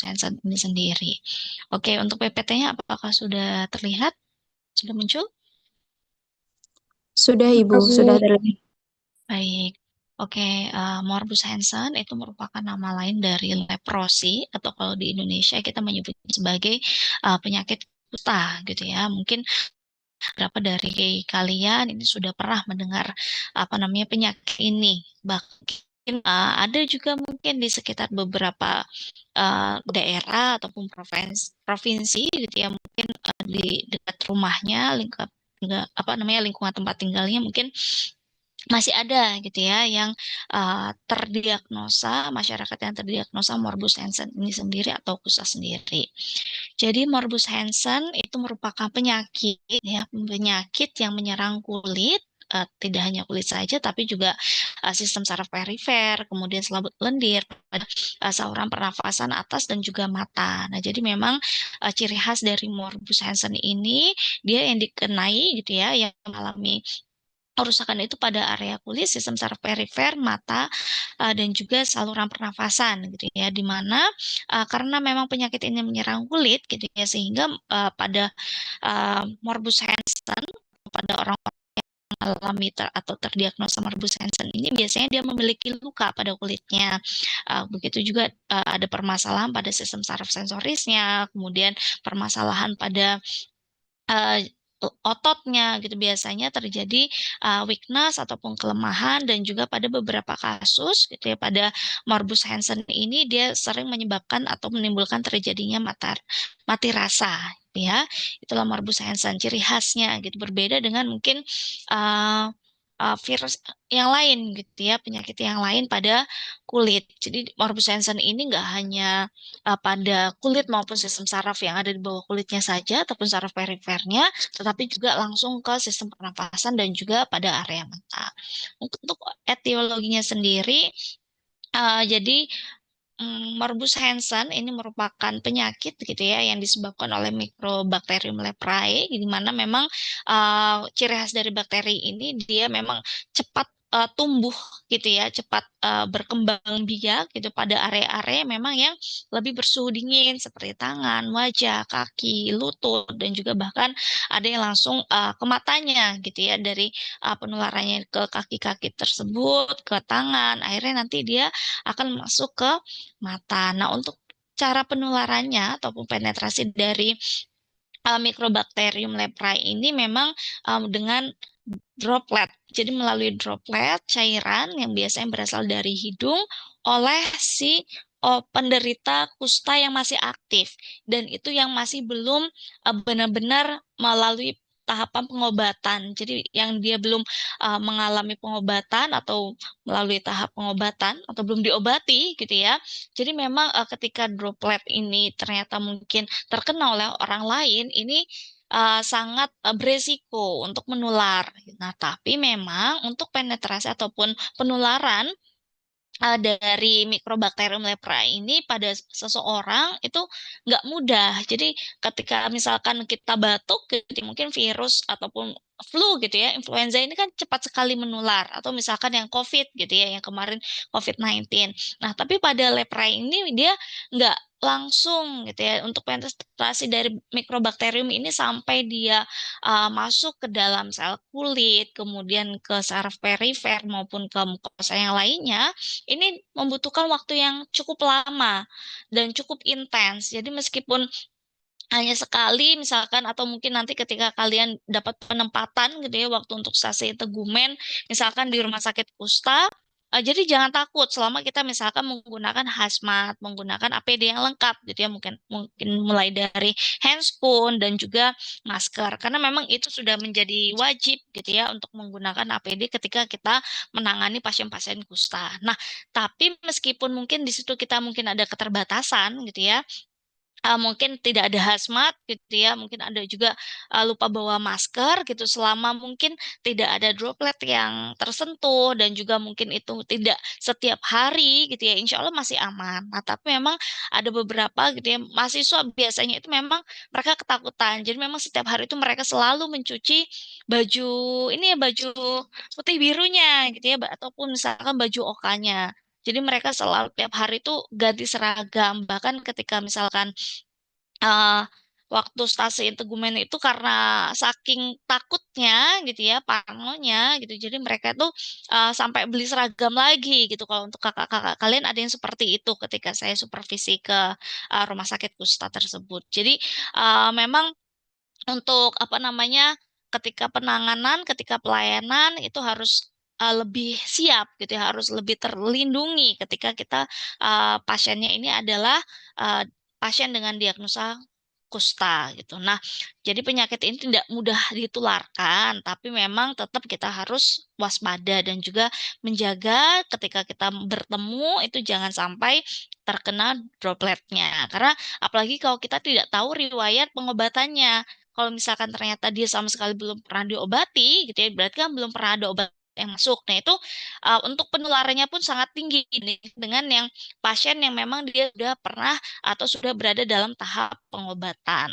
Hansen ini sendiri. Oke, untuk PPT-nya apakah sudah terlihat? Sudah muncul? Sudah Ibu, sudah Bu. terlihat. Baik. Oke, Morbus Hansen itu merupakan nama lain dari leprosi atau kalau di Indonesia kita menyebutnya sebagai penyakit kusta gitu ya. Mungkin berapa dari kalian ini sudah pernah mendengar apa namanya penyakit ini. Bahkan ada juga mungkin di sekitar beberapa daerah ataupun provinsi gitu ya, mungkin di dekat rumahnya, apa namanya lingkungan tempat tinggalnya mungkin masih ada gitu ya yang terdiagnosa, masyarakat yang terdiagnosa Morbus Hansen ini sendiri atau kusta sendiri. Jadi Morbus Hansen itu merupakan penyakit ya, penyakit yang menyerang kulit, tidak hanya kulit saja tapi juga sistem saraf perifer, kemudian selaput lendir, pada saluran pernafasan atas dan juga mata. Nah, jadi memang ciri khas dari Morbus Hansen ini dia yang dikenai gitu ya, yang mengalami kerusakan itu pada area kulit, sistem saraf perifer, mata, dan juga saluran pernafasan gitu ya, di mana karena memang penyakit ini menyerang kulit gitu ya, sehingga pada morbus Hansen, pada orang alami atau terdiagnosa morbus Hansen ini biasanya dia memiliki luka pada kulitnya. Begitu juga ada permasalahan pada sistem saraf sensorisnya, kemudian permasalahan pada uh, ototnya gitu, biasanya terjadi weakness ataupun kelemahan, dan juga pada beberapa kasus gitu ya pada morbus Hansen ini dia sering menyebabkan atau menimbulkan terjadinya mati rasa ya. Itulah morbus Hansen, ciri khasnya gitu, berbeda dengan mungkin uh, virus yang lain gitu ya, penyakit yang lain pada kulit. Jadi morbus Hansen ini nggak hanya pada kulit maupun sistem saraf yang ada di bawah kulitnya saja ataupun saraf perifernya, tetapi juga langsung ke sistem pernapasan dan juga pada area mata. Untuk etiologinya sendiri, jadi morbus Hansen ini merupakan penyakit gitu ya yang disebabkan oleh Mycobacterium leprae, di mana memang ciri khas dari bakteri ini dia memang cepat tumbuh gitu ya, cepat berkembang biak gitu pada area-area memang yang lebih bersuhu dingin seperti tangan, wajah, kaki, lutut, dan juga bahkan ada yang langsung ke matanya gitu ya, dari penularannya ke kaki-kaki tersebut ke tangan, akhirnya nanti dia akan masuk ke mata. Nah, untuk cara penularannya ataupun penetrasi dari Mycobacterium leprae ini memang dengan droplet. Jadi melalui droplet cairan yang biasanya berasal dari hidung oleh si penderita kusta yang masih aktif, dan itu yang masih belum benar-benar melalui tahapan pengobatan. Jadi yang dia belum mengalami pengobatan atau melalui tahap pengobatan atau belum diobati gitu ya. Jadi memang ketika droplet ini ternyata mungkin terkena oleh orang lain, ini sangat beresiko untuk menular. Nah, tapi memang untuk penetrasi ataupun penularan dari Mycobacterium leprae ini pada seseorang itu nggak mudah. Jadi ketika misalkan kita batuk, gitu, mungkin virus ataupun flu gitu ya, influenza ini kan cepat sekali menular. Atau misalkan yang COVID gitu ya, yang kemarin COVID-19. Nah, tapi pada leprae ini dia nggak langsung gitu ya, untuk penetrasi dari mikrobakterium ini sampai dia masuk ke dalam sel kulit, kemudian ke saraf perifer maupun ke mukosa yang lainnya, ini membutuhkan waktu yang cukup lama dan cukup intens. Jadi meskipun hanya sekali misalkan, atau mungkin nanti ketika kalian dapat penempatan gitu ya waktu untuk stasi tegumen misalkan di rumah sakit kusta, jadi jangan takut selama kita misalkan menggunakan hazmat, menggunakan APD yang lengkap gitu ya, mungkin mungkin mulai dari handscoon dan juga masker, karena memang itu sudah menjadi wajib gitu ya untuk menggunakan APD ketika kita menangani pasien-pasien kusta. Nah, tapi meskipun mungkin di situ kita mungkin ada keterbatasan gitu ya, mungkin tidak ada hazmat gitu ya, mungkin ada juga lupa bawa masker gitu, selama mungkin tidak ada droplet yang tersentuh dan juga mungkin itu tidak setiap hari gitu ya, insya Allah masih aman. Nah, tapi memang ada beberapa gitu ya, mahasiswa biasanya itu memang mereka ketakutan, jadi memang setiap hari itu mereka selalu mencuci baju ini ya, baju putih birunya gitu ya, ataupun misalkan baju okanya. Jadi mereka selalu tiap hari itu ganti seragam. Bahkan ketika misalkan eh, waktu stasiun Tegumen itu karena saking takutnya gitu ya, parnonya gitu. Jadi mereka tuh sampai beli seragam lagi gitu. Kalau untuk kakak-kakak kalian ada yang seperti itu ketika saya supervisi ke rumah sakit Kusta tersebut. Jadi memang untuk apa namanya, ketika penanganan, ketika pelayanan itu harus lebih siap gitu ya, harus lebih terlindungi ketika kita pasiennya ini adalah uh, pasien dengan diagnosa kusta gitu. Nah, jadi penyakit ini tidak mudah ditularkan, tapi memang tetap kita harus waspada dan juga menjaga ketika kita bertemu itu jangan sampai terkena dropletnya. Karena apalagi kalau kita tidak tahu riwayat pengobatannya. Kalau misalkan ternyata dia sama sekali belum pernah diobati, gitu ya, berarti kan belum pernah ada obat yang masuk. Nah, itu untuk penularannya pun sangat tinggi nih, dengan yang pasien yang memang dia sudah pernah atau sudah berada dalam tahap pengobatan.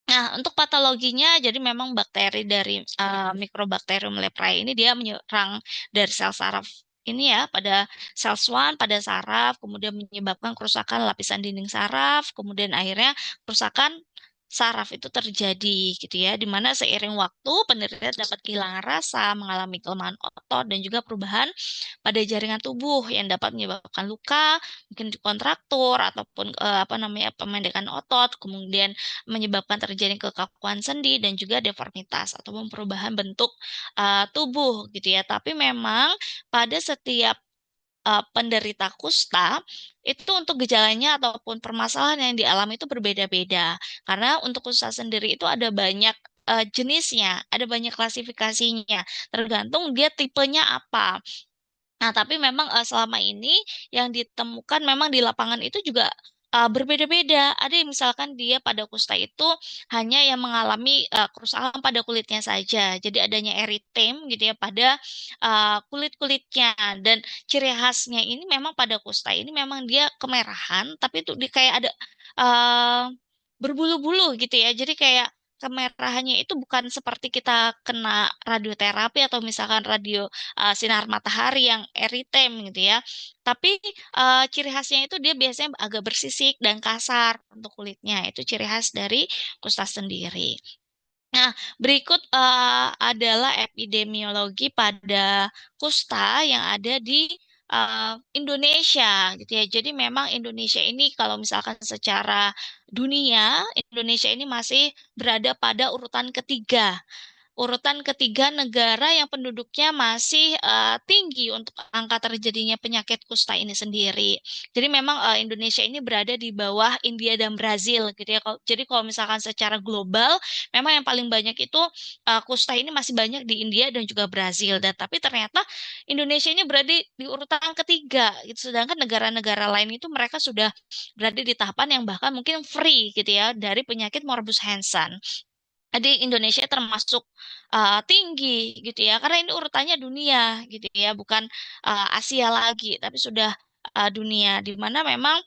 Nah, untuk patologinya, jadi memang bakteri dari Mycobacterium leprae ini dia menyerang dari sel saraf ini ya, pada sel swan, pada saraf, kemudian menyebabkan kerusakan lapisan dinding saraf, kemudian akhirnya kerusakan saraf itu terjadi gitu ya, di mana seiring waktu penderita dapat kehilangan rasa, mengalami kelemahan otot, dan juga perubahan pada jaringan tubuh yang dapat menyebabkan luka, mungkin kontraktur ataupun apa namanya pemendekan otot, kemudian menyebabkan terjadi kekakuan sendi dan juga deformitas ataupun perubahan bentuk tubuh gitu ya. Tapi memang pada setiap penderita kusta itu untuk gejalanya ataupun permasalahan yang dialami itu berbeda-beda. Karena untuk kusta sendiri itu ada banyak jenisnya, ada banyak klasifikasinya, tergantung dia tipenya apa. Nah, tapi memang selama ini yang ditemukan memang di lapangan itu juga berbeda-beda. Ada yang misalkan dia pada kusta itu hanya yang mengalami kerusakan pada kulitnya saja. Jadi adanya eritem gitu ya pada kulit-kulitnya, dan ciri khasnya ini memang pada kusta ini memang dia kemerahan, tapi itu di kayak ada eh, berbulu-bulu gitu ya. Jadi kayak kemerahannya itu bukan seperti kita kena radioterapi atau misalkan sinar matahari yang eritem gitu ya. Tapi ciri khasnya itu dia biasanya agak bersisik dan kasar untuk kulitnya. Itu ciri khas dari kusta sendiri. Nah, berikut adalah epidemiologi pada kusta yang ada di Indonesia gitu ya. Jadi memang Indonesia ini kalau misalkan secara dunia, Indonesia ini masih berada pada urutan ketiga negara yang penduduknya masih tinggi untuk angka terjadinya penyakit kusta ini sendiri. Jadi memang Indonesia ini berada di bawah India dan Brazil gitu ya. Jadi kalau misalkan secara global, memang yang paling banyak itu kusta ini masih banyak di India dan juga Brazil. Dan tapi ternyata Indonesia ini berada di urutan ketiga gitu. Sedangkan negara-negara lain itu mereka sudah berada di tahapan yang bahkan mungkin free gitu ya dari penyakit morbus Hansen. Jadi Indonesia termasuk tinggi gitu ya, karena ini urutannya dunia gitu ya, bukan Asia lagi, tapi sudah dunia, di mana memang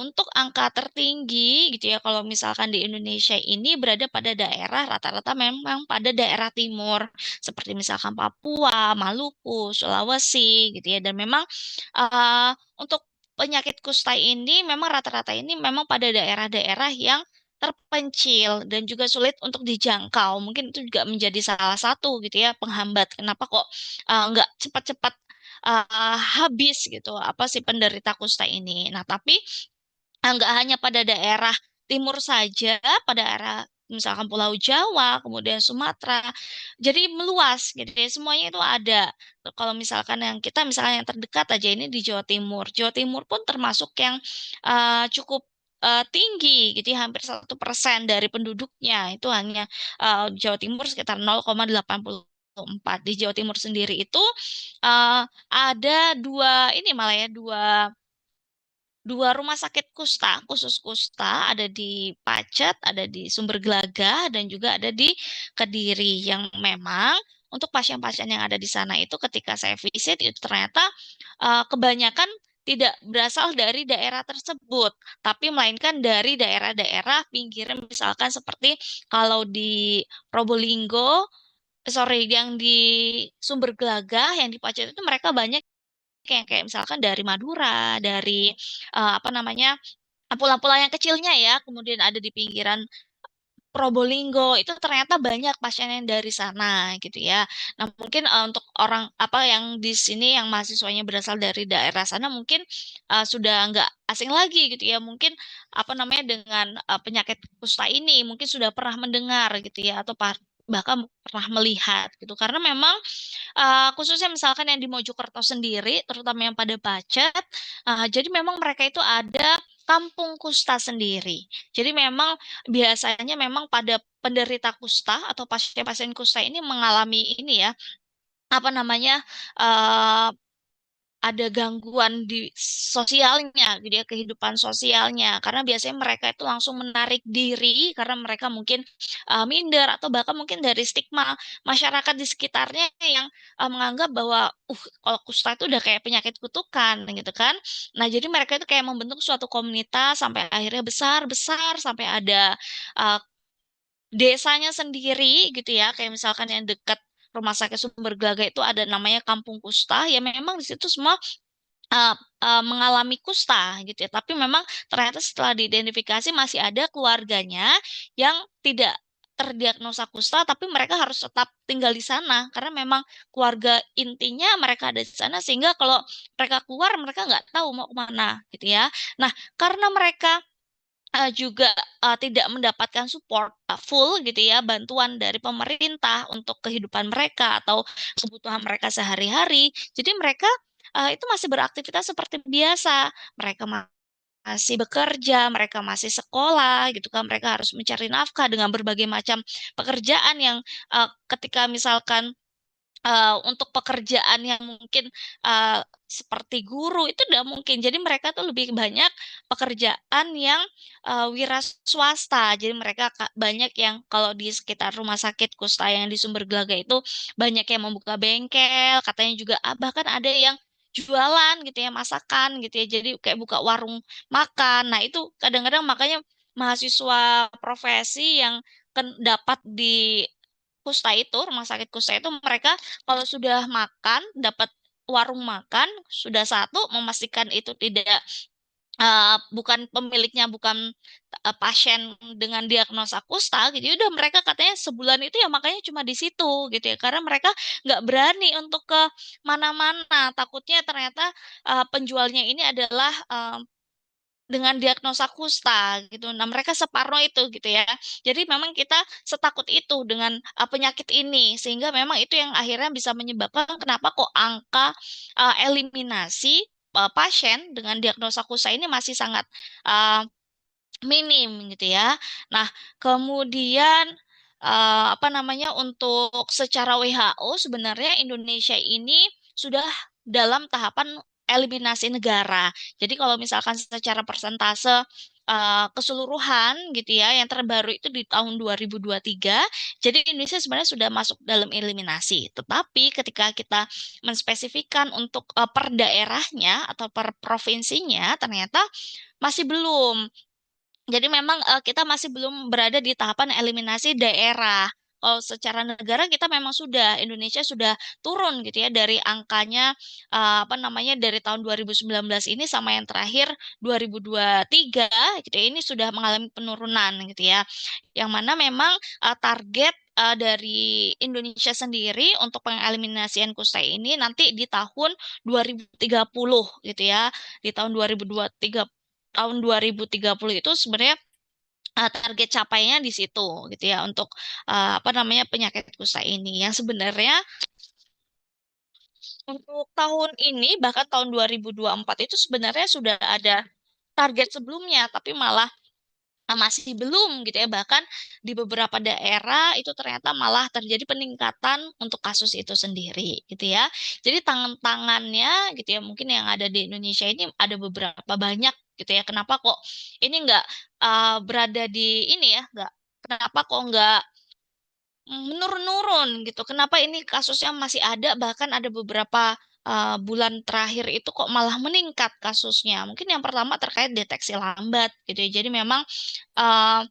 untuk angka tertinggi gitu ya, kalau misalkan di Indonesia ini berada pada daerah rata-rata memang pada daerah timur, seperti misalkan Papua, Maluku, Sulawesi gitu ya, dan memang untuk penyakit kusta ini memang rata-rata ini memang pada daerah-daerah yang terpencil dan juga sulit untuk dijangkau. Mungkin itu juga menjadi salah satu gitu ya penghambat. Kenapa kok nggak cepat-cepat habis gitu apa sih penderita kusta ini. Nah, tapi nggak hanya pada daerah timur saja, pada daerah misalkan Pulau Jawa, kemudian Sumatera, jadi meluas gitu ya, semuanya itu ada. Kalau misalkan yang kita misalkan yang terdekat aja ini di Jawa Timur, Jawa Timur pun termasuk yang cukup tinggi gitu ya, hampir 1% dari penduduknya itu hanya Jawa Timur sekitar 0,84. Di Jawa Timur sendiri itu ada dua ini malah ya dua rumah sakit kusta, khusus kusta, ada di Pacet, ada di Sumber Gelagah, dan juga ada di Kediri, yang memang untuk pasien-pasien yang ada di sana itu ketika saya visit itu ternyata kebanyakan tidak berasal dari daerah tersebut, tapi melainkan dari daerah-daerah pinggiran, misalkan seperti kalau di Probolinggo, sorry, yang di Sumber Gelagah, yang di Pacet itu mereka banyak kayak misalkan dari Madura, dari apa namanya, pulau-pulau yang kecilnya ya, kemudian ada di pinggiran Probolinggo itu ternyata banyak pasien yang dari sana gitu ya. Nah mungkin untuk orang apa yang di sini yang mahasiswanya berasal dari daerah sana mungkin sudah nggak asing lagi gitu ya. Mungkin apa namanya dengan penyakit kusta ini mungkin sudah pernah mendengar gitu ya atau bahkan pernah melihat gitu. Karena memang khususnya misalkan yang di Mojokerto sendiri, terutama yang pada Pacet, jadi memang mereka itu ada kampung kusta sendiri. Jadi memang biasanya memang pada penderita kusta atau pasien-pasien kusta ini mengalami ini ya, apa namanya, eh, ada gangguan di sosialnya, gitu ya, kehidupan sosialnya. Karena biasanya mereka itu langsung menarik diri karena mereka mungkin minder atau bahkan mungkin dari stigma masyarakat di sekitarnya yang menganggap bahwa, kalau kusta itu udah kayak penyakit kutukan, gitu kan. Nah, jadi mereka itu kayak membentuk suatu komunitas sampai akhirnya besar-besar sampai ada uh, desanya sendiri gitu ya kayak misalkan yang dekat Rumah Sakit Sumber Gelaga itu ada namanya Kampung Kusta ya memang di situ semua uh, mengalami kusta gitu ya. Tapi memang ternyata setelah diidentifikasi masih ada keluarganya yang tidak terdiagnosa kusta, tapi mereka harus tetap tinggal di sana karena memang keluarga intinya mereka ada di sana sehingga kalau mereka keluar mereka nggak tahu mau kemana gitu ya. Nah, karena mereka juga tidak mendapatkan support full gitu ya, bantuan dari pemerintah untuk kehidupan mereka atau kebutuhan mereka sehari-hari. Jadi mereka itu masih beraktivitas seperti biasa. Mereka masih bekerja, mereka masih sekolah gitu kan, mereka harus mencari nafkah dengan berbagai macam pekerjaan yang ketika misalkan untuk pekerjaan yang mungkin seperti guru itu tidak mungkin. Jadi mereka tuh lebih banyak pekerjaan yang wira swasta. Jadi mereka banyak yang kalau di sekitar rumah sakit Kusta yang di Sumber Gelaga itu banyak yang membuka bengkel, katanya juga bahkan ada yang jualan gitu ya, masakan gitu ya. Jadi kayak buka warung makan. Nah, itu kadang-kadang makanya mahasiswa profesi yang dapat di Kusta itu, rumah sakit Kusta itu mereka kalau sudah makan, dapat warung makan, sudah satu, memastikan itu tidak bukan pemiliknya, bukan pasien dengan diagnosa kusta, gitu. Ya udah mereka katanya sebulan itu ya makanya cuma di situ, gitu ya. Karena mereka nggak berani untuk ke mana-mana. Takutnya ternyata penjualnya ini adalah dengan diagnosa kusta gitu. Nah, mereka separuh itu gitu ya. Jadi memang kita setakut itu dengan penyakit ini sehingga memang itu yang akhirnya bisa menyebabkan kenapa kok angka eliminasi pasien dengan diagnosa kusta ini masih sangat uh, minim gitu ya. Nah, kemudian apa namanya untuk secara WHO sebenarnya Indonesia ini sudah dalam tahapan eliminasi negara. Jadi kalau misalkan secara persentase keseluruhan gitu ya, yang terbaru itu di tahun 2023, jadi Indonesia sebenarnya sudah masuk dalam eliminasi. Tetapi ketika kita menspesifikkan untuk per daerahnya atau per provinsinya, ternyata masih belum. Jadi memang kita masih belum berada di tahapan eliminasi daerah. Kalau secara negara kita memang sudah Indonesia sudah turun gitu ya dari angkanya apa namanya dari tahun 2019 ini sama yang terakhir 2023 gitu ya, ini sudah mengalami penurunan gitu ya. Yang mana memang target dari Indonesia sendiri untuk pengeliminasian kusta ini nanti di tahun 2030 gitu ya. Di tahun 2023 tahun 2030 itu sebenarnya target capainya di situ gitu ya untuk apa namanya penyakit kusta ini yang sebenarnya untuk tahun ini bahkan tahun 2024 itu sebenarnya sudah ada target sebelumnya tapi malah masih belum gitu ya bahkan di beberapa daerah itu ternyata malah terjadi peningkatan untuk kasus itu sendiri gitu ya jadi tangan-tangannya gitu ya mungkin yang ada di Indonesia ini ada beberapa banyak gitu ya kenapa kok ini nggak berada di ini ya nggak kenapa kok nggak menurun-nurun gitu kenapa ini kasusnya masih ada bahkan ada beberapa bulan terakhir itu kok malah meningkat kasusnya mungkin yang pertama terkait deteksi lambat gitu ya jadi memang eh,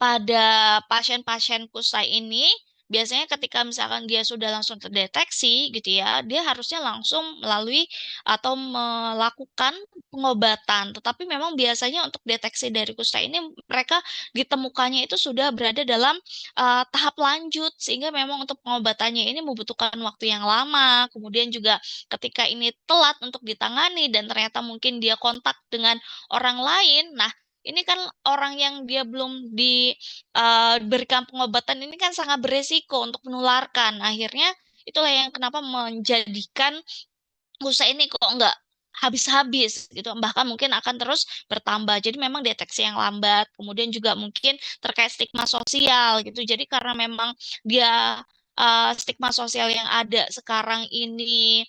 pada pasien-pasien kusta ini biasanya ketika misalkan dia sudah langsung terdeteksi gitu ya, dia harusnya langsung melalui atau melakukan pengobatan. Tetapi memang biasanya untuk deteksi dari kusta ini mereka ditemukannya itu sudah berada dalam tahap lanjut sehingga memang untuk pengobatannya ini membutuhkan waktu yang lama. Kemudian juga ketika ini telat untuk ditangani dan ternyata mungkin dia kontak dengan orang lain, nah ini kan orang yang dia belum diberikan pengobatan ini kan sangat beresiko untuk menularkan. Akhirnya itulah yang kenapa menjadikan pulsa ini kok nggak habis-habis gitu, bahkan mungkin akan terus bertambah. Jadi memang deteksi yang lambat, kemudian juga mungkin terkait stigma sosial gitu. Jadi karena memang dia stigma sosial yang ada sekarang ini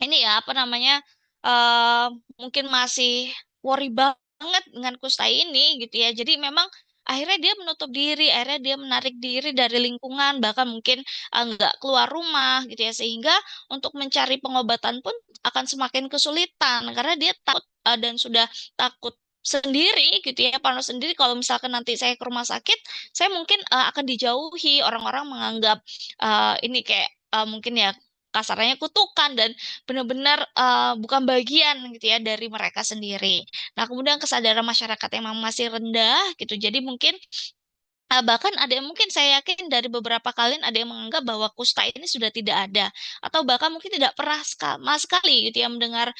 ya apa namanya eh mungkin masih worry banget dengan kusta ini gitu ya. Jadi memang akhirnya dia menutup diri, akhirnya dia menarik diri dari lingkungan, bahkan mungkin nggak keluar rumah gitu ya. Sehingga untuk mencari pengobatan pun akan semakin kesulitan karena dia takut dan sudah takut sendiri gitu ya, parno sendiri kalau misalkan nanti saya ke rumah sakit, saya mungkin akan dijauhi, orang-orang menganggap ini kayak mungkin ya kasarnya kutukan dan benar-benar bukan bagian gitu ya dari mereka sendiri. Nah, kemudian kesadaran masyarakat emang masih rendah gitu. Jadi mungkin bahkan ada yang mungkin saya yakin dari beberapa kalian ada yang menganggap bahwa kusta ini sudah tidak ada atau bahkan mungkin tidak pernah sama sekali gitu ya mendengar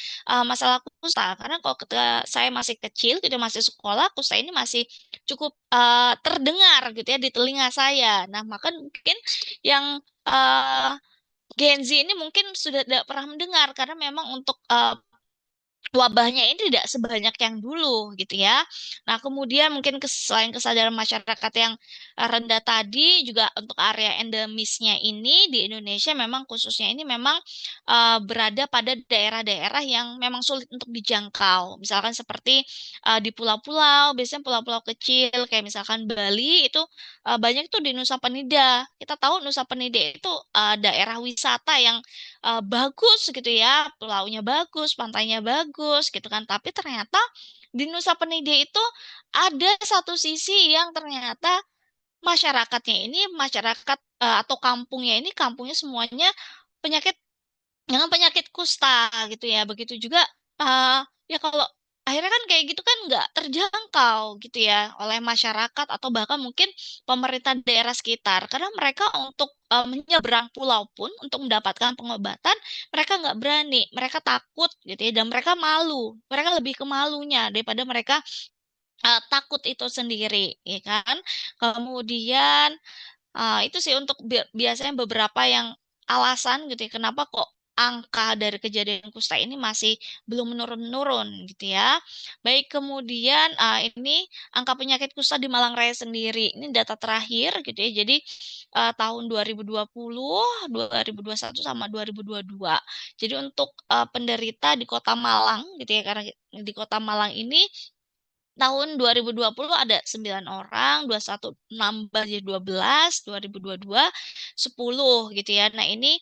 masalah kusta karena kalau ketika saya masih kecil gitu masih sekolah kusta ini masih cukup terdengar gitu ya di telinga saya. Nah, maka mungkin yang Gen Z ini mungkin sudah tidak pernah mendengar karena memang untuk wabahnya ini tidak sebanyak yang dulu gitu ya. Nah, kemudian mungkin selain kesadaran masyarakat yang rendah tadi juga untuk area endemisnya ini di Indonesia memang khususnya ini memang berada pada daerah-daerah yang memang sulit untuk dijangkau. Misalkan seperti di pulau-pulau, biasanya pulau-pulau kecil kayak misalkan Bali itu banyak tuh di Nusa Penida. Kita tahu Nusa Penida itu daerah wisata yang bagus gitu ya, pulaunya bagus, pantainya bagus gitu kan. Tapi ternyata di Nusa Penida itu ada satu sisi yang ternyata masyarakatnya ini masyarakat atau kampungnya ini kampungnya semuanya penyakit dengan penyakit kusta gitu ya. Begitu juga ya kalau akhirnya kan kayak gitu kan nggak terjangkau gitu ya oleh masyarakat atau bahkan mungkin pemerintah daerah sekitar karena mereka untuk menyeberang pulau pun untuk mendapatkan pengobatan mereka nggak berani, mereka takut gitu ya dan mereka malu, mereka lebih ke malunya daripada mereka takut itu sendiri, ya kan? Kemudian itu sih untuk biasanya beberapa yang alasan gitu ya, kenapa kok angka dari kejadian kusta ini masih belum menurun-menurun gitu ya. Baik, kemudian ini angka penyakit kusta di Malang Raya sendiri, ini data terakhir gitu ya. Jadi tahun 2020, 2021 sama 2022. Jadi untuk penderita di Kota Malang gitu ya, karena di Kota Malang ini tahun 2020 ada 9 orang, 21 nambah jadi 12, 2022 10 gitu ya. Nah, ini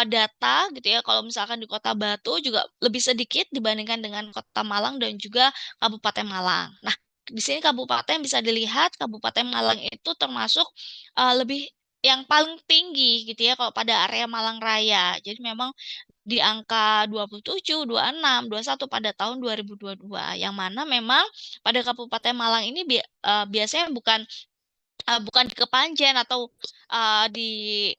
data gitu ya kalau misalkan di Kota Batu juga lebih sedikit dibandingkan dengan Kota Malang dan juga Kabupaten Malang. Nah, di sini kabupaten bisa dilihat Kabupaten Malang itu termasuk lebih yang paling tinggi gitu ya kalau pada area Malang Raya. Jadi memang di angka 27, 26, 21 pada tahun 2022 yang mana memang pada Kabupaten Malang ini biasanya bukan di Kepanjen atau di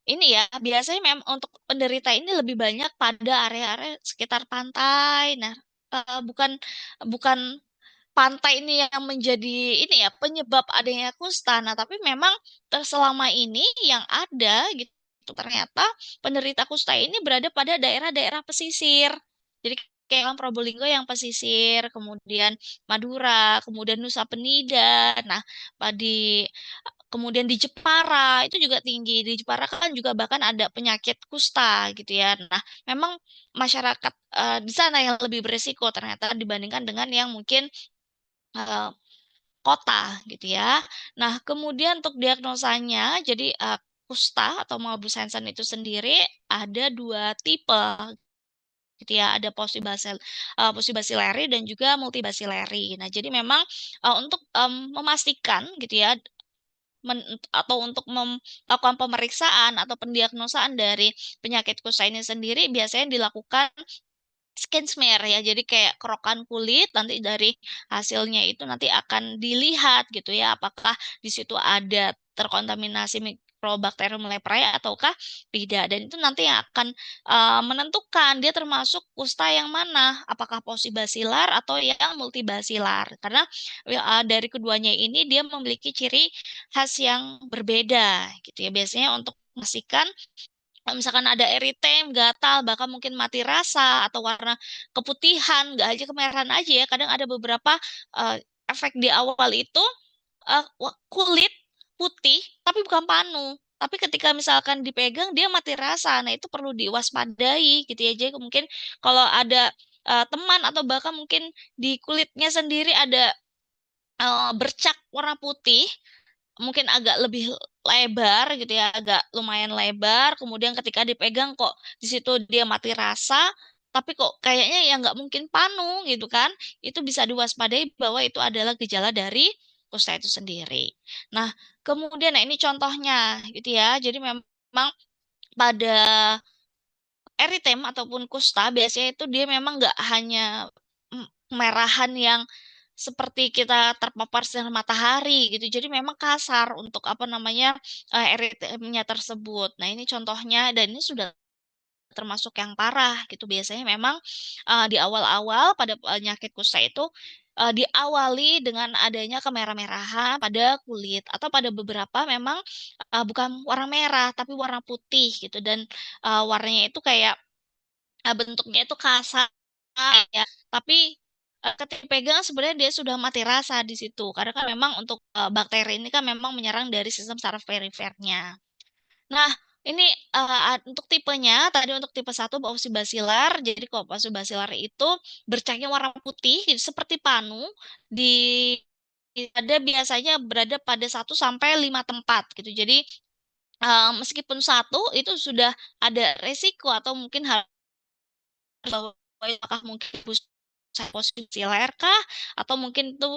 ini ya biasanya memang untuk penderita ini lebih banyak pada area-area sekitar pantai. Nah, bukan bukan pantai ini yang menjadi ini ya penyebab adanya kusta. Nah, tapi memang selama ini yang ada gitu ternyata penderita kusta ini berada pada daerah-daerah pesisir. Jadi kayak yang Probolinggo yang pesisir, kemudian Madura, kemudian Nusa Penida. Nah, di kemudian di Jepara itu juga tinggi. Di Jepara kan juga bahkan ada penyakit kusta gitu ya. Nah, memang masyarakat di sana yang lebih beresiko ternyata dibandingkan dengan yang mungkin eh, kota gitu ya. Nah, kemudian untuk diagnosanya, jadi kusta atau morbus Hansen itu sendiri ada dua tipe gitu ya, ada postibasileri dan juga multibasileri. Nah, jadi memang untuk memastikan gitu ya atau untuk melakukan pemeriksaan atau pendiagnosaan dari penyakit kusta ini sendiri biasanya dilakukan skin smear ya. Jadi kayak kerokan kulit nanti dari hasilnya itu nanti akan dilihat gitu ya apakah di situ ada terkontaminasi Mikrobacterium leprae ataukah tidak. Dan itu nanti yang akan menentukan dia termasuk kusta yang mana, apakah posibasilar atau yang multibasilar. Karena dari keduanya ini dia memiliki ciri khas yang berbeda gitu ya. Biasanya untuk memastikan kalau misalkan ada eritem, gatal, bahkan mungkin mati rasa atau warna keputihan, nggak aja kemerahan aja ya. Kadang ada beberapa efek di awal itu kulit putih tapi bukan panu. Tapi ketika misalkan dipegang dia mati rasa. Nah, itu perlu diwaspadai gitu ya. Jadi mungkin kalau ada teman atau bahkan mungkin di kulitnya sendiri ada bercak warna putih, mungkin agak lebih lebar gitu ya, agak lumayan lebar. Kemudian ketika dipegang kok di situ dia mati rasa, tapi kok kayaknya ya nggak mungkin panu gitu kan? Itu bisa diwaspadai bahwa itu adalah gejala dari kusta itu sendiri. Nah, kemudian nah ini contohnya gitu ya. Jadi memang pada eritem ataupun kusta biasanya itu dia memang nggak hanya kemerahan yang seperti kita terpapar sinar matahari gitu. Jadi memang kasar untuk apa namanya eritemnya tersebut. Nah, ini contohnya dan ini sudah termasuk yang parah gitu. Biasanya memang di awal-awal pada penyakit kusta itu diawali dengan adanya kemerah-merahan pada kulit atau pada beberapa memang bukan warna merah tapi warna putih gitu dan warnanya itu kayak bentuknya itu kasar ya, tapi ketika dipegang sebenarnya dia sudah mati rasa di situ. Karena kan memang untuk bakteri ini kan memang menyerang dari sistem saraf perifernya. Nah, ini untuk tipenya, tadi untuk tipe 1 basilar. Jadi kalau basilar itu bercaknya warna putih, jadi seperti panu di ada biasanya berada pada 1 sampai 5 tempat gitu. Jadi meskipun satu itu sudah ada resiko atau mungkin bahwa apakah mungkin busa posisi ler kah atau mungkin itu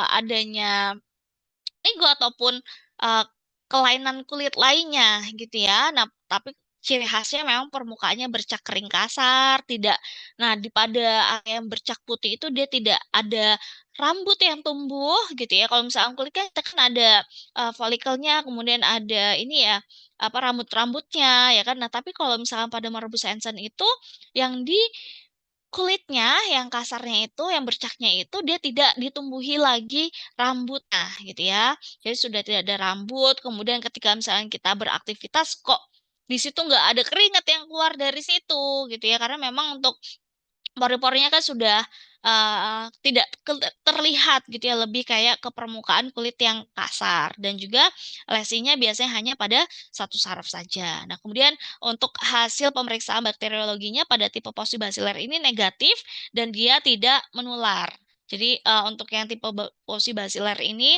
adanya ego ataupun uh, kelainan kulit lainnya gitu ya. Nah, tapi ciri khasnya memang permukaannya bercak kering kasar, tidak. Nah, di pada area yang bercak putih itu dia tidak ada rambut yang tumbuh gitu ya. Kalau misalnya kulit kan kita kan ada folikelnya, kemudian ada ini ya apa rambut-rambutnya ya kan. Nah, tapi kalau misalnya pada Morbus Hansen itu yang di kulitnya yang kasarnya itu, yang bercaknya itu dia tidak ditumbuhi lagi rambutnya gitu ya. Jadi sudah tidak ada rambut. Kemudian ketika misalnya kita beraktivitas kok di situ nggak ada keringat yang keluar dari situ gitu ya. Karena memang untuk pori-porinya kan sudah tidak terlihat gitu ya, lebih kayak ke permukaan kulit yang kasar dan juga lesinya biasanya hanya pada satu saraf saja. Nah, kemudian untuk hasil pemeriksaan bakteriologinya pada tipe Posibasilar ini negatif dan dia tidak menular. Jadi untuk yang tipe Posibasilar ini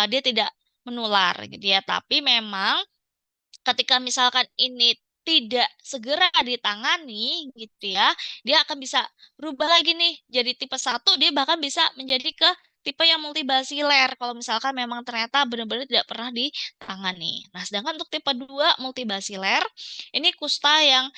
dia tidak menular gitu ya, tapi memang ketika misalkan ini tidak segera ditangani gitu ya, dia akan bisa berubah lagi nih jadi tipe 1 dia bahkan bisa menjadi ke tipe yang multibasiler kalau misalkan memang ternyata benar-benar tidak pernah ditangani. Nah, sedangkan untuk tipe 2 multibasiler ini kusta yang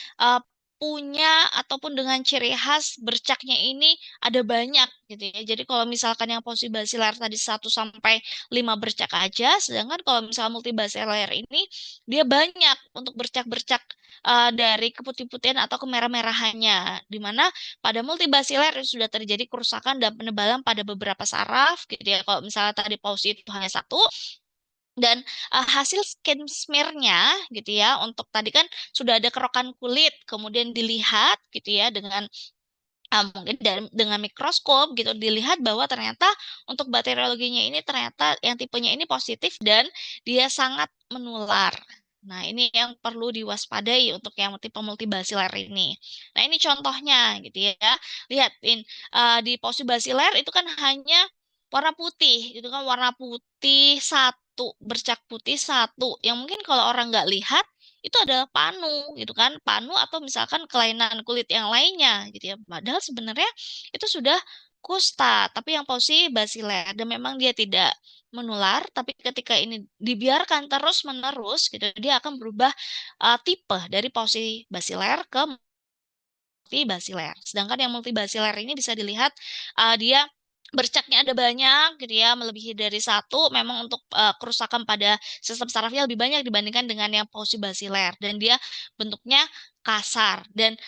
punya ataupun dengan ciri khas bercaknya ini ada banyak gitu ya. Jadi kalau misalkan yang posibasiler tadi 1 sampai 5 bercak aja, sedangkan kalau misalnya multibasiler ini dia banyak untuk bercak-bercak dari keputih-putihan atau kemerah-merahannya, di mana pada multibasiler sudah terjadi kerusakan dan penebalan pada beberapa saraf, gitu ya. Kalau misalnya tadi paus itu hanya satu, dan hasil skin smear-nya, gitu ya, untuk tadi kan sudah ada kerokan kulit, kemudian dilihat, gitu ya, dengan mungkin dengan mikroskop gitu dilihat bahwa ternyata untuk bakteriologinya ini ternyata yang tipenya ini positif dan dia sangat menular. Nah, ini yang perlu diwaspadai untuk yang tipe multibasiler ini. Nah, ini contohnya gitu ya. Lihatin di posibasiler itu kan hanya warna putih, itu kan warna putih satu, bercak putih satu. Yang mungkin kalau orang nggak lihat itu adalah panu gitu kan, panu atau misalkan kelainan kulit yang lainnya gitu ya. Padahal sebenarnya itu sudah kusta, tapi yang pausi basiler dan memang dia tidak menular, tapi ketika ini dibiarkan terus-menerus gitu, dia akan berubah tipe dari pausi basiler ke multibasiler. Sedangkan yang multibasiler ini bisa dilihat dia bercaknya ada banyak gitu ya, melebihi dari satu. Memang untuk kerusakan pada sistem sarafnya lebih banyak dibandingkan dengan yang pausibasiler dan dia bentuknya kasar dan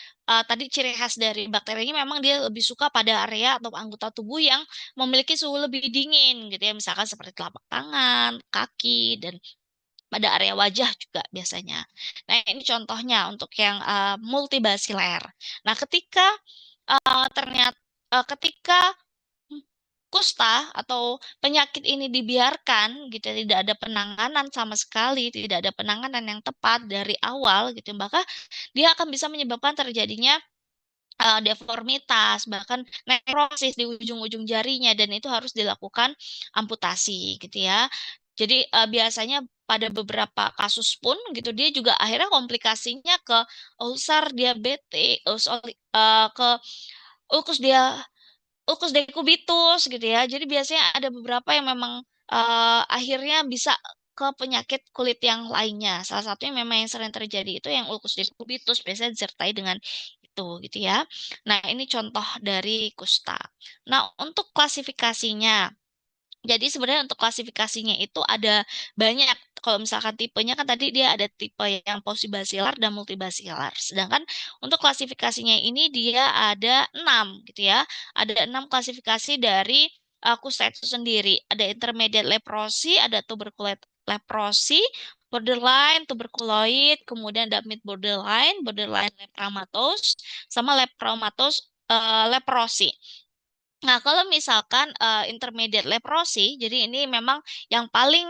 tadi ciri khas dari bakteri ini memang dia lebih suka pada area atau anggota tubuh yang memiliki suhu lebih dingin gitu ya, misalkan seperti telapak tangan, kaki dan pada area wajah juga biasanya. Nah, ini contohnya untuk yang multibasiler. Nah, ketika ternyata ketika kusta atau penyakit ini dibiarkan gitu ya, tidak ada penanganan sama sekali, tidak ada penanganan yang tepat dari awal gitu, maka dia akan bisa menyebabkan terjadinya deformitas, bahkan nekrosis di ujung-ujung jarinya dan itu harus dilakukan amputasi gitu ya. Jadi biasanya pada beberapa kasus pun gitu dia juga akhirnya komplikasinya ke ulcer diabetes, ke ulkus dia ulkus dekubitus gitu ya. Jadi biasanya ada beberapa yang memang akhirnya bisa ke penyakit kulit yang lainnya. Salah satunya memang yang sering terjadi itu yang ulkus dekubitus biasanya disertai dengan itu gitu ya. Nah, ini contoh dari kusta. Nah, untuk klasifikasinya jadi sebenarnya untuk klasifikasinya itu ada banyak. Kalau misalkan tipenya kan tadi dia ada tipe yang pausibasilar dan multibasilar. Sedangkan untuk klasifikasinya ini dia ada 6 gitu ya. Ada 6 klasifikasi dari kusta itu sendiri. Ada intermediate leprosi, ada tuberculate leprosi, borderline tuberculoid, kemudian ada mid borderline, borderline lepramatos, sama lepramatos leprosi. Nah, kalau misalkan intermediate leprosy, jadi ini memang yang paling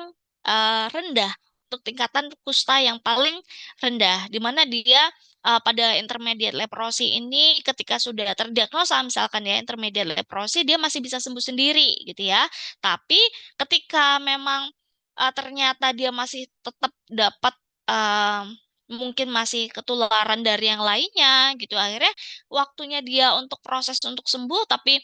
rendah untuk tingkatan kusta yang paling rendah, di mana dia pada intermediate leprosy ini ketika sudah terdiagnosa misalkan ya intermediate leprosy dia masih bisa sembuh sendiri gitu ya. Tapi ketika memang ternyata dia masih tetap dapat eh, mungkin masih ketularan dari yang lainnya gitu akhirnya waktunya dia untuk proses untuk sembuh tapi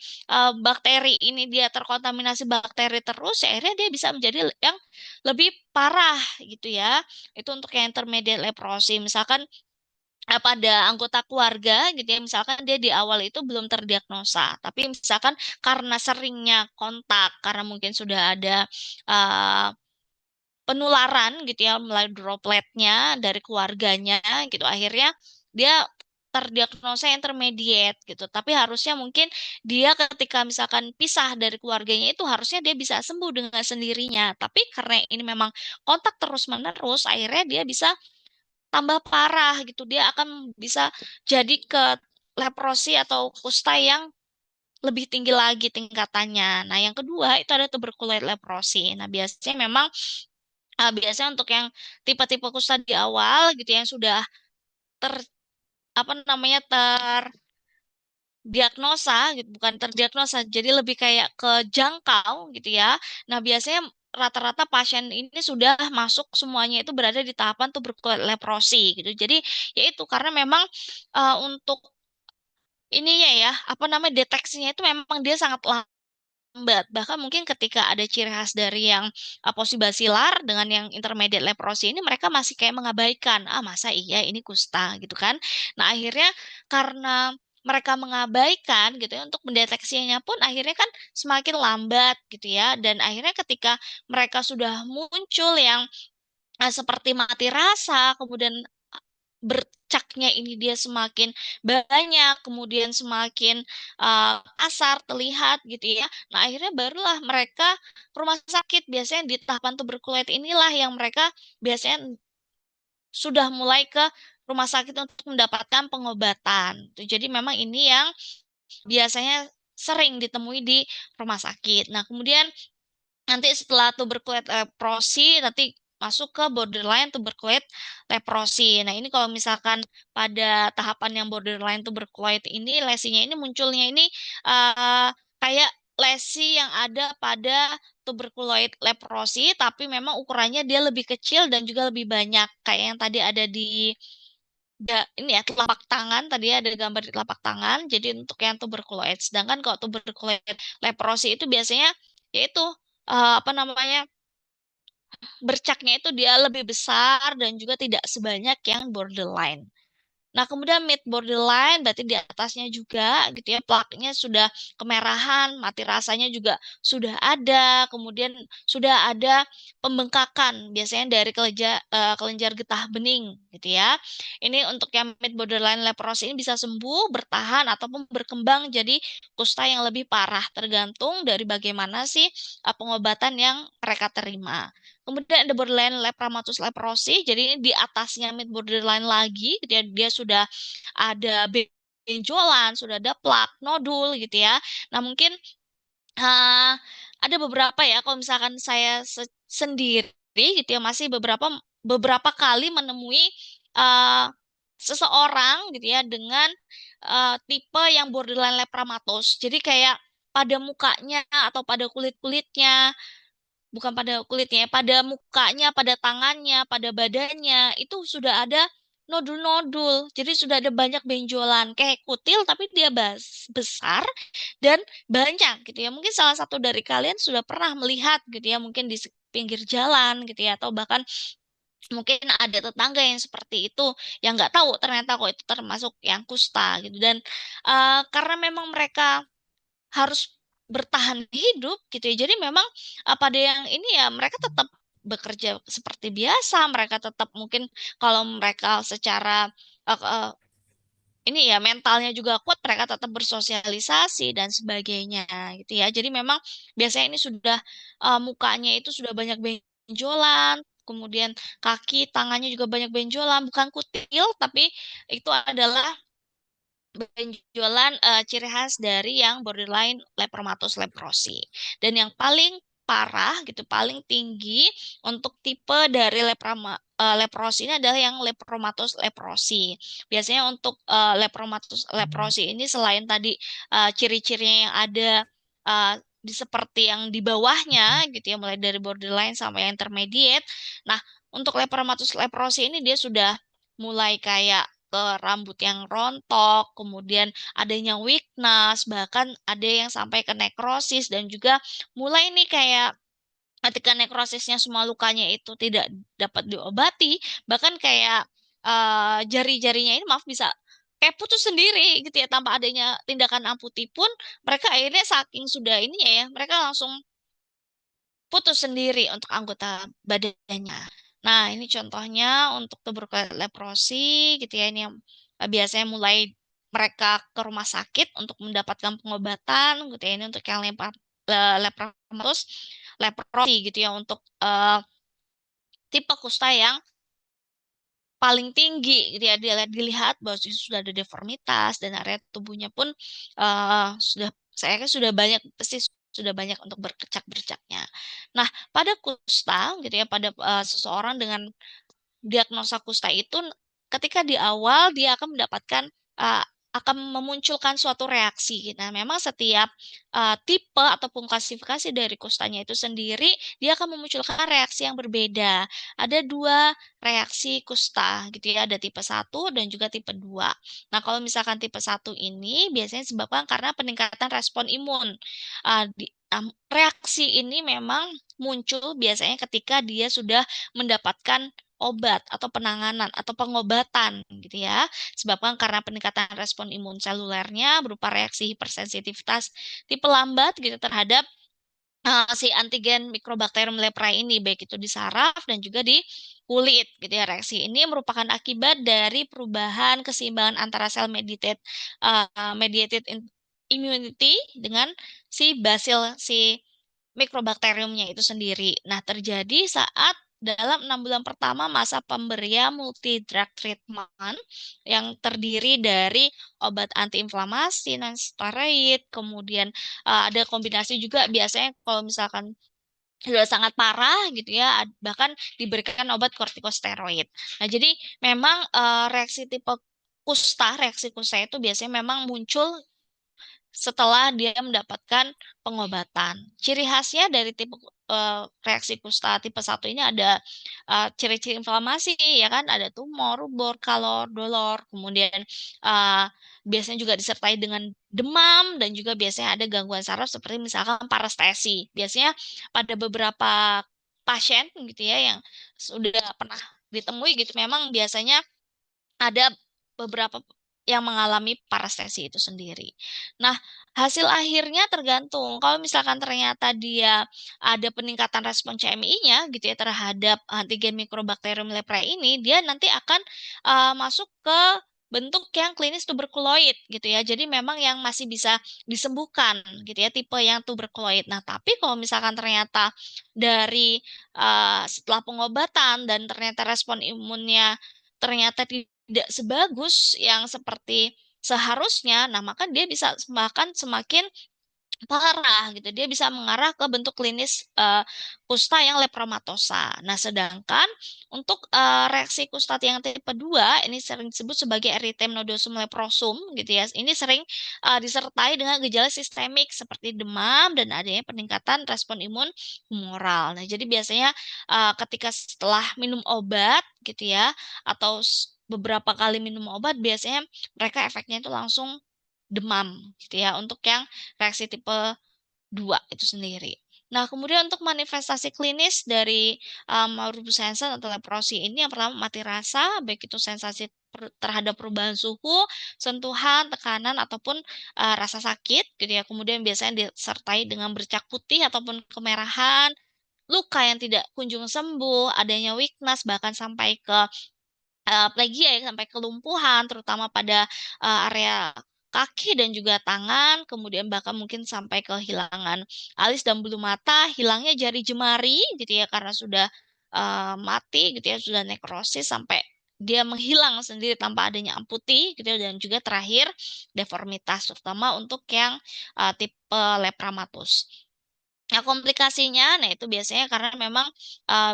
bakteri ini dia terkontaminasi bakteri terus, ya akhirnya dia bisa menjadi yang lebih parah gitu ya. Itu untuk yang intermediate leprosi. Misalkan pada anggota keluarga gitu ya, misalkan dia di awal itu belum terdiagnosa, tapi misalkan karena seringnya kontak, karena mungkin sudah ada uh, penularan gitu ya melalui dropletnya dari keluarganya gitu akhirnya dia terdiagnosa intermediate gitu tapi harusnya mungkin dia ketika misalkan pisah dari keluarganya itu harusnya dia bisa sembuh dengan sendirinya tapi karena ini memang kontak terus menerus akhirnya dia bisa tambah parah gitu dia akan bisa jadi ke leprosi atau kusta yang lebih tinggi lagi tingkatannya. Nah, yang kedua itu ada tuberculosis leprosi. Nah, biasanya memang biasanya untuk yang tipe-tipe kusta di awal gitu yang sudah ter apa namanya terdiagnosa gitu bukan terdiagnosa jadi lebih kayak kejangkau gitu ya. Nah, biasanya rata-rata pasien ini sudah masuk semuanya itu berada di tahapan tuberculosis leprosi gitu. Jadi yaitu karena memang untuk ininya ya apa namanya deteksinya itu memang dia sangat lambat. Bahkan mungkin ketika ada ciri khas dari yang aposibasilar dengan yang intermediate leprosi ini mereka masih kayak mengabaikan. Ah, masa iya ini kusta gitu kan. Nah, akhirnya karena mereka mengabaikan gitu ya untuk mendeteksinya pun akhirnya kan semakin lambat gitu ya. Dan akhirnya ketika mereka sudah muncul yang seperti mati rasa, kemudian bercaknya ini dia semakin banyak, kemudian semakin kasar terlihat gitu ya. Nah, akhirnya barulah mereka ke rumah sakit. Biasanya di tahapan tuberkulosis inilah yang mereka biasanya sudah mulai ke rumah sakit untuk mendapatkan pengobatan. Jadi memang ini yang biasanya sering ditemui di rumah sakit. Nah, kemudian nanti setelah tuberkulosis leprosi, nanti masuk ke borderline tuberculosis leprosi. Nah, ini kalau misalkan pada tahapan yang borderline tuberculosis ini, lesinya ini munculnya ini kayak lesi yang ada pada tuberculosis leprosi, tapi memang ukurannya dia lebih kecil dan juga lebih banyak. Kayak yang tadi ada di ini ya telapak tangan tadi ada gambar di telapak tangan. Jadi untuk yang tuberkulosis. Sedangkan kalau tuberkulosis leprosi itu biasanya yaitu apa namanya bercaknya itu dia lebih besar dan juga tidak sebanyak yang borderline. Nah, kemudian mid borderline berarti di atasnya juga gitu ya, plaknya sudah kemerahan, mati rasanya juga sudah ada, kemudian sudah ada pembengkakan biasanya dari kelenjar getah bening gitu ya. Ini untuk yang mid borderline leprosy ini bisa sembuh, bertahan ataupun berkembang jadi kusta yang lebih parah tergantung dari bagaimana sih pengobatan yang mereka terima. Kemudian ada borderline lepramatus leprosi, jadi ini di atasnya mid borderline lagi, dia sudah ada benjolan, sudah ada plak, nodul gitu ya. Nah mungkin uh, ada beberapa ya, kalau misalkan saya sendiri gitu ya, masih beberapa beberapa kali menemui uh, seseorang gitu ya dengan tipe yang borderline lepramatus. Jadi kayak pada mukanya atau pada kulit-kulitnya bukan pada kulitnya, ya, pada mukanya, pada tangannya, pada badannya, itu sudah ada nodul-nodul. Jadi sudah ada banyak benjolan, kayak kutil tapi dia besar dan banyak gitu ya. Mungkin salah satu dari kalian sudah pernah melihat gitu ya, mungkin di pinggir jalan gitu ya, atau bahkan mungkin ada tetangga yang seperti itu yang nggak tahu ternyata kok itu termasuk yang kusta gitu dan karena memang mereka harus bertahan hidup gitu ya. Jadi memang pada yang ini ya mereka tetap bekerja seperti biasa, mereka tetap mungkin kalau mereka secara ini ya mentalnya juga kuat, mereka tetap bersosialisasi dan sebagainya gitu ya. Jadi memang biasanya ini sudah mukanya itu sudah banyak benjolan, kemudian kaki, tangannya juga banyak benjolan, bukan kutil tapi itu adalah benjolan ciri khas dari yang borderline lepromatus leprosi. Dan yang paling parah gitu, paling tinggi untuk tipe dari leprosi ini adalah yang lepromatus leprosi. Biasanya untuk lepromatus leprosi ini selain tadi ciri-cirinya yang ada uh, di seperti yang di bawahnya gitu ya, mulai dari borderline sampai yang intermediate. Nah, untuk lepromatus leprosi ini dia sudah mulai kayak ke rambut yang rontok, kemudian adanya weakness, bahkan ada yang sampai ke nekrosis dan juga mulai nih kayak ketika nekrosisnya semua lukanya itu tidak dapat diobati, bahkan kayak jari-jarinya ini maaf bisa kayak putus sendiri gitu ya tanpa adanya tindakan amputi pun mereka akhirnya saking sudah ini ya mereka langsung putus sendiri untuk anggota badannya. Nah, ini contohnya untuk tuberkulosis leprosi gitu ya. Ini yang biasanya mulai mereka ke rumah sakit untuk mendapatkan pengobatan gitu ya. Ini untuk yang lepromatus leprosi gitu ya untuk tipe kusta yang paling tinggi gitu ya dilihat bahwa sudah ada deformitas dan area tubuhnya pun sudah saya kan sudah banyak pasti sudah banyak untuk berkecak-bercaknya. Nah, pada kusta gitu ya pada seseorang dengan diagnosa kusta itu ketika di awal dia akan mendapatkan uh, akan memunculkan suatu reaksi. Nah, memang setiap tipe ataupun klasifikasi dari kustanya itu sendiri, dia akan memunculkan reaksi yang berbeda. Ada dua reaksi kusta, gitu ya. Ada tipe 1 dan juga tipe 2. Nah, kalau misalkan tipe 1 ini biasanya disebabkan karena peningkatan respon imun. Reaksi ini memang muncul biasanya ketika dia sudah mendapatkan obat atau penanganan atau pengobatan gitu ya. Sebabkan karena peningkatan respon imun selulernya berupa reaksi hipersensitivitas tipe lambat gitu terhadap si antigen Mycobacterium leprae ini baik itu di saraf dan juga di kulit gitu ya. Reaksi ini merupakan akibat dari perubahan keseimbangan antara sel mediated immunity dengan si basil si mikrobakteriumnya itu sendiri. Nah, terjadi saat dalam 6 bulan pertama masa pemberian multi drug treatment yang terdiri dari obat antiinflamasi, non-steroid, kemudian ada kombinasi juga biasanya kalau misalkan sudah sangat parah gitu ya, bahkan diberikan obat kortikosteroid. Nah, jadi memang reaksi tipe kusta, reaksi kusta itu biasanya memang muncul setelah dia mendapatkan pengobatan. Ciri khasnya dari tipe reaksi kusta tipe 1 ini ada ciri-ciri inflamasi ya kan, ada tumor, rubor, kalor, dolor, kemudian uh, biasanya juga disertai dengan demam dan juga biasanya ada gangguan saraf seperti misalkan parestesi. Biasanya pada beberapa pasien gitu ya yang sudah pernah ditemui gitu memang biasanya ada beberapa yang mengalami parestesi itu sendiri. Nah, hasil akhirnya tergantung. Kalau misalkan ternyata dia ada peningkatan respon CMI-nya gitu ya terhadap antigen Mycobacterium leprae ini, dia nanti akan masuk ke bentuk yang klinis tuberkuloid gitu ya. Jadi memang yang masih bisa disembuhkan gitu ya, tipe yang tuberkuloid. Nah, tapi kalau misalkan ternyata dari setelah pengobatan dan ternyata respon imunnya ternyata tidak sebagus yang seperti seharusnya, nah maka dia bisa bahkan semakin parah gitu. Dia bisa mengarah ke bentuk klinis kusta yang lepromatosa. Nah, sedangkan untuk reaksi kusta yang tipe 2 ini sering disebut sebagai erythema nodosum leprosum gitu ya. Ini sering disertai dengan gejala sistemik seperti demam dan adanya peningkatan respon imun humoral. Nah, jadi biasanya ketika setelah minum obat gitu ya atau beberapa kali minum obat biasanya mereka efeknya itu langsung demam gitu ya untuk yang reaksi tipe 2 itu sendiri. Nah, kemudian untuk manifestasi klinis dari morbus Hansen atau leprosi ini yang pertama mati rasa, baik itu sensasi terhadap perubahan suhu, sentuhan, tekanan ataupun rasa sakit gitu ya. Kemudian biasanya disertai dengan bercak putih ataupun kemerahan, luka yang tidak kunjung sembuh, adanya weakness bahkan sampai ke plegia ya sampai kelumpuhan terutama pada area kaki dan juga tangan, kemudian bahkan mungkin sampai kehilangan alis dan bulu mata, hilangnya jari jemari gitu ya karena sudah mati gitu ya, sudah nekrosis sampai dia menghilang sendiri tanpa adanya amputi gitu ya, dan juga terakhir deformitas terutama untuk yang tipe lepramatus. Nah, komplikasinya, nah itu biasanya karena memang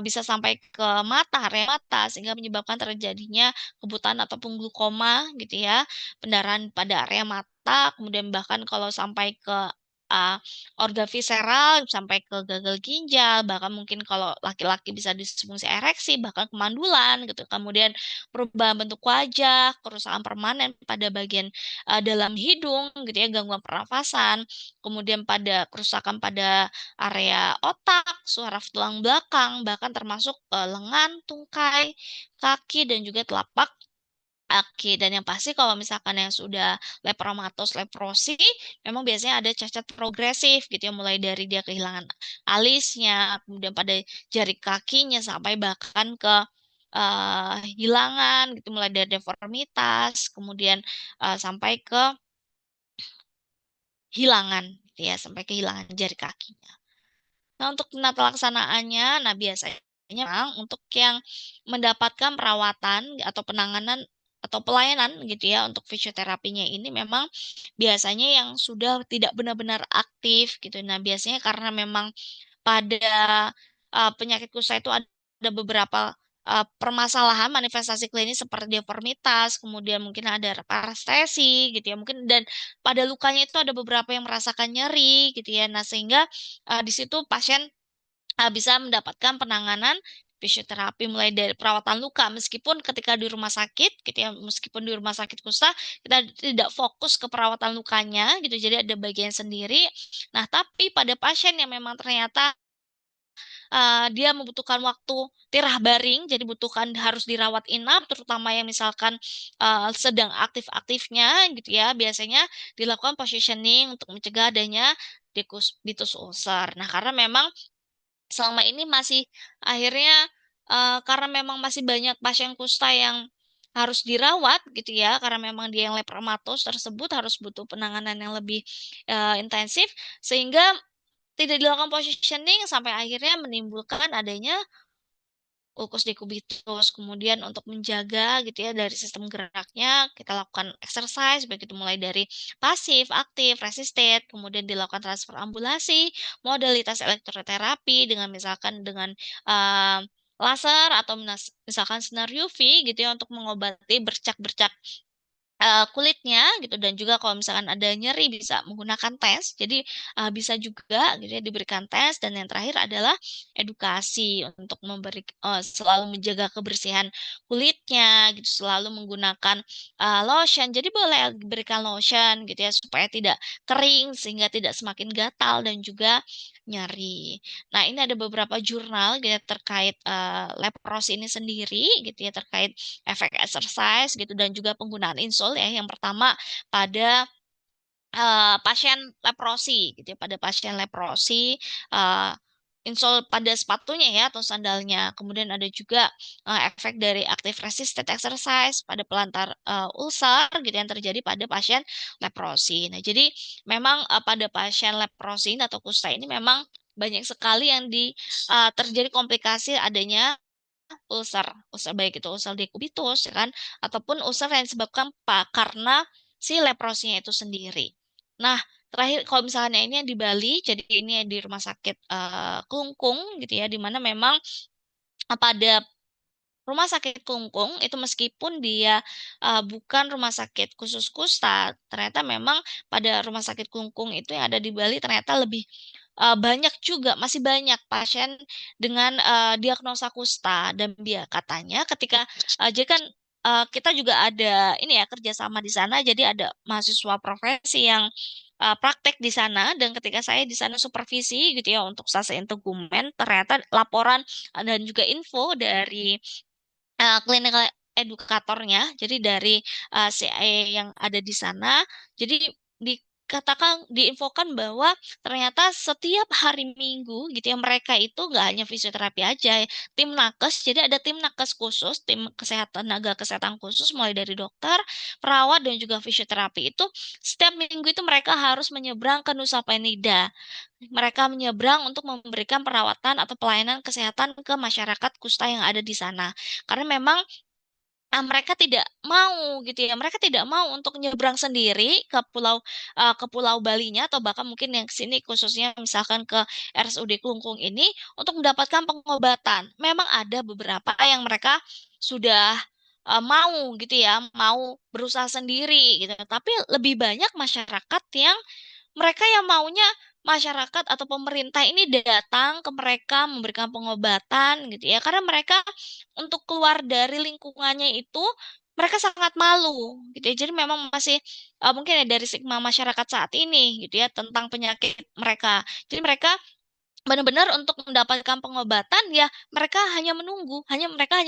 bisa sampai ke mata, area mata, sehingga menyebabkan terjadinya kebutaan ataupun glukoma gitu ya, pendarahan pada area mata, kemudian bahkan kalau sampai ke uh, organ visceral, sampai ke gagal ginjal, bahkan mungkin kalau laki-laki bisa disfungsi ereksi, bahkan kemandulan gitu. Kemudian perubahan bentuk wajah, kerusakan permanen pada bagian dalam hidung gitu ya, gangguan pernafasan, kemudian pada kerusakan pada area otak, saraf tulang belakang, bahkan termasuk lengan, tungkai, kaki, dan juga telapak kaki. Dan yang pasti kalau misalkan yang sudah lepromatos, leprosi, memang biasanya ada cacat progresif gitu ya, mulai dari dia kehilangan alisnya, kemudian pada jari kakinya, sampai bahkan ke hilangan gitu, mulai dari deformitas, kemudian sampai ke hilangan gitu ya, sampai kehilangan jari kakinya. Nah, untuk penata laksanaannya, nah biasanya memang untuk yang mendapatkan perawatan atau penanganan atau pelayanan gitu ya untuk fisioterapinya ini memang biasanya yang sudah tidak benar-benar aktif gitu. Nah, biasanya karena memang pada penyakit kusta itu ada beberapa permasalahan manifestasi klinis seperti deformitas, kemudian mungkin ada parestesi gitu ya, mungkin dan pada lukanya itu ada beberapa yang merasakan nyeri gitu ya. Nah, sehingga di situ pasien bisa mendapatkan penanganan fisioterapi mulai dari perawatan luka meskipun ketika di rumah sakit gitu ya meskipun di rumah sakit kusta kita tidak fokus ke perawatan lukanya gitu jadi ada bagian sendiri. Nah, tapi pada pasien yang memang ternyata dia membutuhkan waktu tirah baring, jadi butuhkan harus dirawat inap, terutama yang misalkan sedang aktif-aktifnya gitu ya, biasanya dilakukan positioning untuk mencegah adanya Ditus ulcer. Nah, karena memang selama ini masih akhirnya karena memang masih banyak pasien kusta yang harus dirawat gitu ya, karena memang dia yang lepromatos tersebut harus butuh penanganan yang lebih intensif, sehingga tidak dilakukan positioning sampai akhirnya menimbulkan adanya ulkus dekubitus. Kemudian untuk menjaga gitu ya dari sistem geraknya, kita lakukan exercise, begitu mulai dari pasif, aktif, resisted, kemudian dilakukan transfer ambulasi, modalitas elektroterapi dengan misalkan dengan uh, laser atau misalkan sinar UV gitu ya untuk mengobati bercak-bercak kulitnya gitu, dan juga kalau misalkan ada nyeri bisa menggunakan tes. Jadi bisa juga gitu ya diberikan tes, dan yang terakhir adalah edukasi untuk selalu menjaga kebersihan kulitnya gitu, selalu menggunakan lotion. Jadi boleh diberikan lotion gitu ya supaya tidak kering sehingga tidak semakin gatal dan juga nyeri. Nah, ini ada beberapa jurnal gitu ya terkait leprosi ini sendiri gitu ya, terkait efek exercise gitu dan juga penggunaan insol ya. Yang pertama pada pasien leprosi gitu ya, pada pasien leprosi eh, insol pada sepatunya ya atau sandalnya. Kemudian ada juga efek dari active resistant exercise pada pelantar ulcer gitu yang terjadi pada pasien leprosi. Nah, jadi memang pada pasien leprosi atau kusta ini memang banyak sekali yang terjadi komplikasi adanya ulcer, ulcer baik itu ulcer dekubitus ya kan, ataupun ulcer yang disebabkan karena si leprosinya itu sendiri. Nah, terakhir kalau misalnya ini yang di Bali, jadi ini di rumah sakit Klungkung gitu ya, di mana memang pada rumah sakit Klungkung itu meskipun dia bukan rumah sakit khusus kusta, ternyata memang pada rumah sakit Klungkung itu yang ada di Bali ternyata lebih banyak juga, masih banyak pasien dengan diagnosa kusta, dan dia katanya ketika jadi kan kita juga ada ini ya kerjasama di sana, jadi ada mahasiswa profesi yang praktek di sana, dan ketika saya di sana supervisi gitu ya untuk stase integumen, ternyata laporan dan juga info dari clinical edukatornya, jadi dari CA yang ada di sana, jadi dikatakan, diinfokan bahwa ternyata setiap hari Minggu gitu ya mereka itu nggak hanya fisioterapi aja, tim nakes, jadi ada tim nakes khusus, tim kesehatan, tenaga kesehatan khusus mulai dari dokter, perawat dan juga fisioterapi itu setiap minggu itu mereka harus menyeberang ke Nusa Penida. Mereka menyeberang untuk memberikan perawatan atau pelayanan kesehatan ke masyarakat kusta yang ada di sana. Karena memang mereka tidak mau gitu ya, mereka tidak mau untuk nyebrang sendiri ke Pulau Balinya, atau bahkan mungkin yang ke sini khususnya misalkan ke RSUD Klungkung ini untuk mendapatkan pengobatan. Memang ada beberapa yang mereka sudah mau gitu ya, mau berusaha sendiri gitu. Tapi lebih banyak masyarakat yang mereka yang maunya masyarakat atau pemerintah ini datang ke mereka memberikan pengobatan gitu ya, karena mereka untuk keluar dari lingkungannya itu mereka sangat malu gitu ya. Jadi memang masih mungkin ya dari stigma masyarakat saat ini gitu ya tentang penyakit mereka. Jadi mereka benar-benar untuk mendapatkan pengobatan ya mereka hanya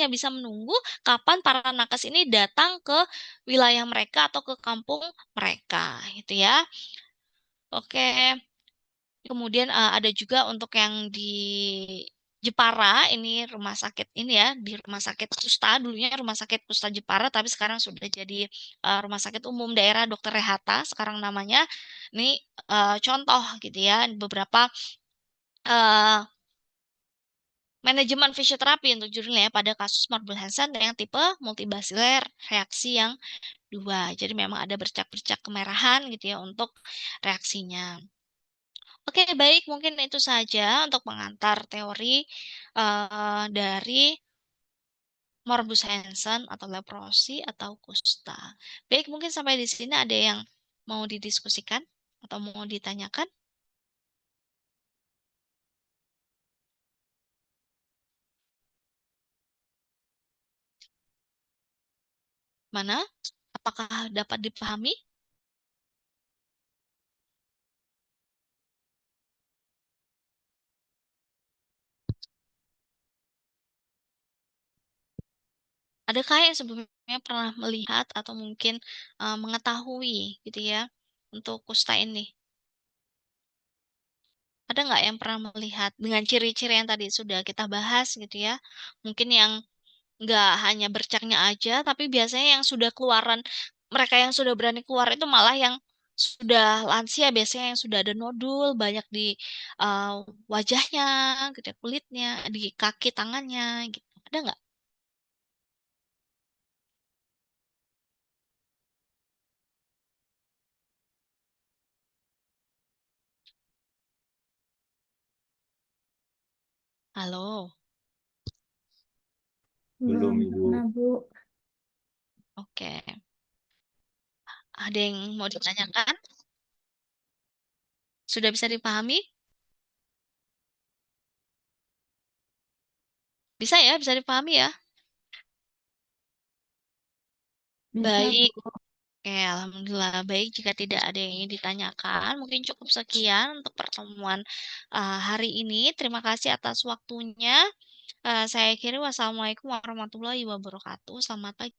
bisa menunggu kapan para nakes ini datang ke wilayah mereka atau ke kampung mereka gitu ya. Oke. Kemudian ada juga untuk yang di Jepara, ini rumah sakit ini ya, di Rumah Sakit Kusta, dulunya Rumah Sakit Kusta Jepara, tapi sekarang sudah jadi Rumah Sakit Umum Daerah Dr. Rehata, sekarang namanya. Ini contoh gitu ya, beberapa eh, manajemen fisioterapi untuk judulnya ya, pada kasus Morbus Hansen yang tipe multibasiler reaksi yang dua. Jadi memang ada bercak-bercak kemerahan gitu ya untuk reaksinya. Oke, baik, mungkin itu saja untuk pengantar teori dari morbus Hansen atau leprosi atau kusta. Baik, mungkin sampai di sini ada yang mau didiskusikan atau mau ditanyakan? Mana? Apakah dapat dipahami? Adakah yang sebelumnya pernah melihat atau mungkin mengetahui gitu ya untuk kusta ini? Ada nggak yang pernah melihat dengan ciri-ciri yang tadi sudah kita bahas gitu ya? Mungkin yang nggak hanya bercaknya aja, tapi biasanya yang sudah keluaran, mereka yang sudah berani keluar itu malah yang sudah lansia, biasanya yang sudah ada nodul banyak di uh, wajahnya, gitu ya, kulitnya, di kaki tangannya, gitu. Ada nggak? Halo, Belum Belum Ibu. pernah, Bu. oke. Ada yang mau ditanyakan? Sudah bisa dipahami? Bisa ya, bisa dipahami ya? Bisa, Baik. Bu. Oke, alhamdulillah baik jika tidak ada yang ingin ditanyakan, mungkin cukup sekian untuk pertemuan hari ini. Terima kasih atas waktunya. Saya akhiri wassalamualaikum warahmatullahi wabarakatuh. Selamat pagi.